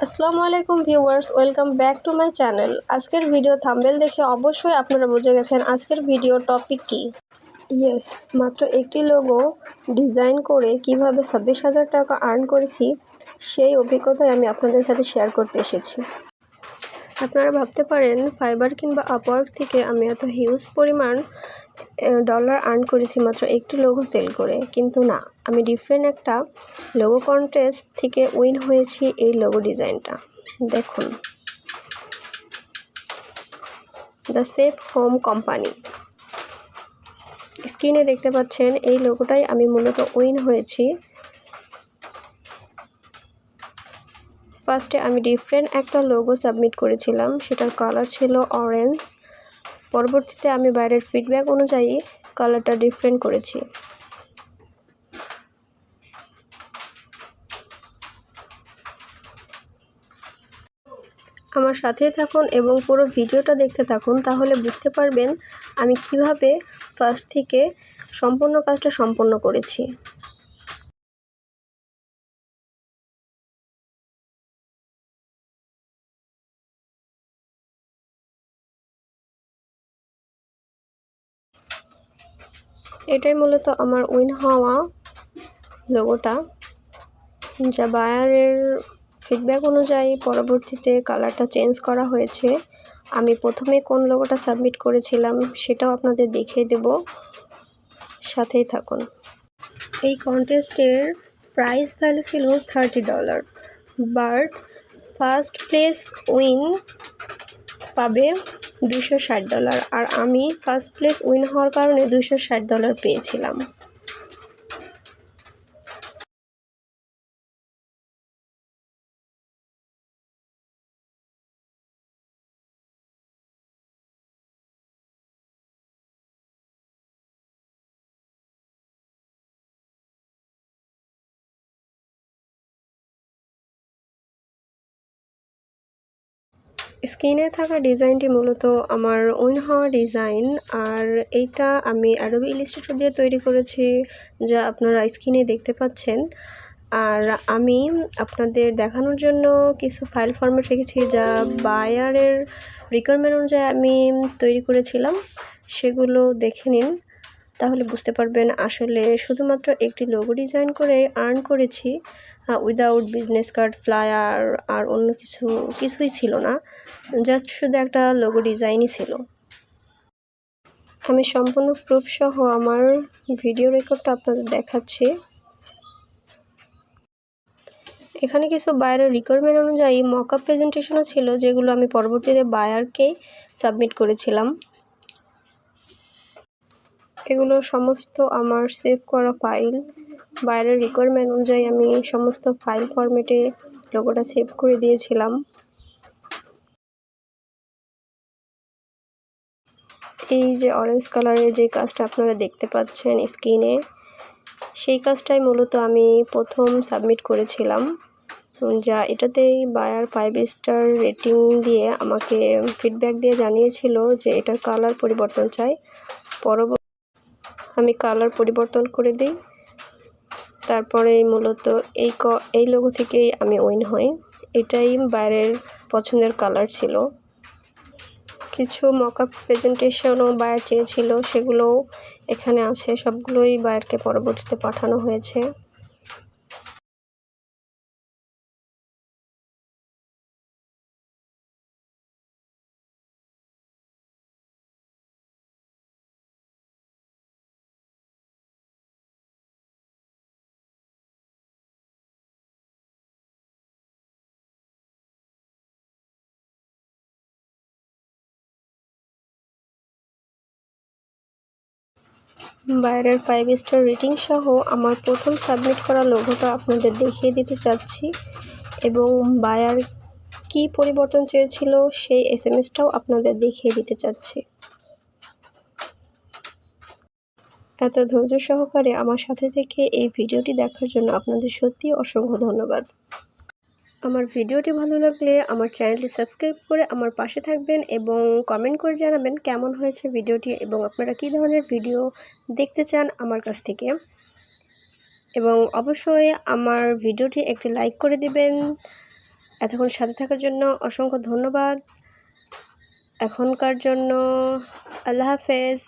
আসসালামু আলাইকুম viewers, welcome back to my channel. আজকের ভিডিও থাম্বনেল দেখে অবশ্যই আপনারা বুঝে গেছেন আজকের ভিডিও টপিক কি। ইয়েস, মাত্র একটি লোগো ডিজাইন করে কিভাবে 26,000 টাকা আর্ন করেছি সেই অভিজ্ঞতাই আমি আপনাদের সাথে শেয়ার করতে এসেছি। আপনারা ভাবতে পারেন ফাইবার কিংবা আপওয়ার্ক থেকে আমি এত হিউজ পরিমাণ ডলার আর্ন করেছি মাত্র একটি লোগো সেল করে, কিন্তু না, আমি ডিফারেন্ট একটা লোগো কন্টেস্ট থেকে উইন হয়েছি এই লোগো ডিজাইনটা। দেখুন, দ্য সেফ হোম কোম্পানি। স্ক্রিনে দেখতে পাচ্ছেন এই লোগোটাই আমি মূলত উইন হয়েছি। ফার্স্টে আমি ডিফারেন্ট একটা লোগো সাবমিট করেছিলাম, সেটার কালার ছিল অরেঞ্জ। পরবর্তীতে আমি বাইরের ফিডব্যাক অনুযায়ী কালারটা ডিফারেন্ট করেছি। আমার সাথেই থাকুন এবং পুরো ভিডিওটা দেখতে থাকুন, তাহলে বুঝতে পারবেন আমি কিভাবে ফার্স্ট থেকে সম্পূর্ণ কাজটা সম্পন্ন করেছি। এটাই মূলত আমার উইন হওয়া লোগোটা, যা বায়ারের ফিডব্যাক অনুযায়ী পরবর্তীতে কালারটা চেঞ্জ করা হয়েছে। আমি প্রথমে কোন লোগোটা সাবমিট করেছিলাম সেটাও আপনাদের দেখিয়ে দেব, সাথেই থাকুন। এই কন্টেস্টের প্রাইস ভ্যালু ছিল $30, বাট ফার্স্ট প্লেস উইন পাবে $260, আর আমি ফার্স্ট প্লেস উইন হওয়ার কারণে $260 পেয়েছিলাম। স্ক্রিনে থাকা ডিজাইনটি মূলত আমার উইন হওয়া ডিজাইন, আর এইটা আমি অ্যাডোবি ইলাস্ট্রেটর দিয়ে তৈরি করেছি, যা আপনারা স্ক্রিনে দেখতে পাচ্ছেন। আর আমি আপনাদের দেখানোর জন্য কিছু ফাইল ফরম্যাট রেখেছি, যা বায়ারের রিকোয়ারমেন্ট অনুযায়ী আমি তৈরি করেছিলাম। সেগুলো দেখে নিন, তাহলে বুঝতে পারবেন আসলে শুধুমাত্র একটি লোগো ডিজাইন করে আর্ন করেছি, উইদাউট বিজনেস কার্ড, ফ্লায়ার আর অন্য কিছুই ছিল না, জাস্ট শুধু একটা লোগো ডিজাইনই ছিল। আমি সম্পূর্ণ প্রুফ সহ আমার ভিডিও রেকর্ডটা আপনাদের দেখাচ্ছি। এখানে কিছু বায়ারের রিকোয়ারমেন্ট অনুযায়ী মকআপ প্রেজেন্টেশনও ছিল, যেগুলো আমি পরবর্তীতে বায়ারকে সাবমিট করেছিলাম। এগুলো সমস্ত আমার সেভ করা ফাইল। বাইরের রিকোয়ারমেন্ট অনুযায়ী আমি সমস্ত ফাইল ফরম্যাটে লোগোটা সেভ করে দিয়েছিলাম। এই যে অরেঞ্জ কালারের যে কাজটা আপনারা দেখতে পাচ্ছেন স্ক্রিনে, সেই কাজটাই মূলত আমি প্রথম সাবমিট করেছিলাম, যা এটাতেই বায়ার 5 স্টার রেটিং দিয়ে আমাকে ফিডব্যাক দিয়ে জানিয়েছিল যে এটার কালার পরিবর্তন চাই। আমি কালার পরিবর্তন করে দিই, তারপরে মূলত এই লোগো থেকেই আমি উইন হই। এটাই বাইরের পছন্দের কালার ছিল। কিছু মকআপ প্রেজেন্টেশনও বায়ার চেয়েছিল, সেগুলোও এখানে আছে, সবগুলোই বায়ারকে পরবর্তীতে পাঠানো হয়েছে। বাইরের 5 স্টার রেটিং সহ আমার প্রথম সাবমিট করা লোগোটা আপনাদের দেখিয়ে দিতে চাচ্ছি, এবং বায়ার কি পরিবর্তন চেয়েছিল সেই এসএমএসটাও আপনাদের দেখিয়ে দিতে চাচ্ছি। এত ধৈর্য সহকারে আমার সাথে থেকে এই ভিডিওটি দেখার জন্য আপনাদের সত্যি অসংখ্য ধন্যবাদ। আমার ভিডিওটি ভালো লাগলে আমার চ্যানেলটি সাবস্ক্রাইব করে আমার পাশে থাকবেন এবং কমেন্ট করে জানাবেন কেমন হয়েছে ভিডিওটি এবং আপনারা কী ধরনের ভিডিও দেখতে চান আমার কাছ থেকে। এবং অবশ্যই আমার ভিডিওটি একটি লাইক করে দিবেন এতক্ষণ সাথে থাকার জন্য অসংখ্য ধন্যবাদ। এখনকার জন্য আল্লাহ হাফেজ।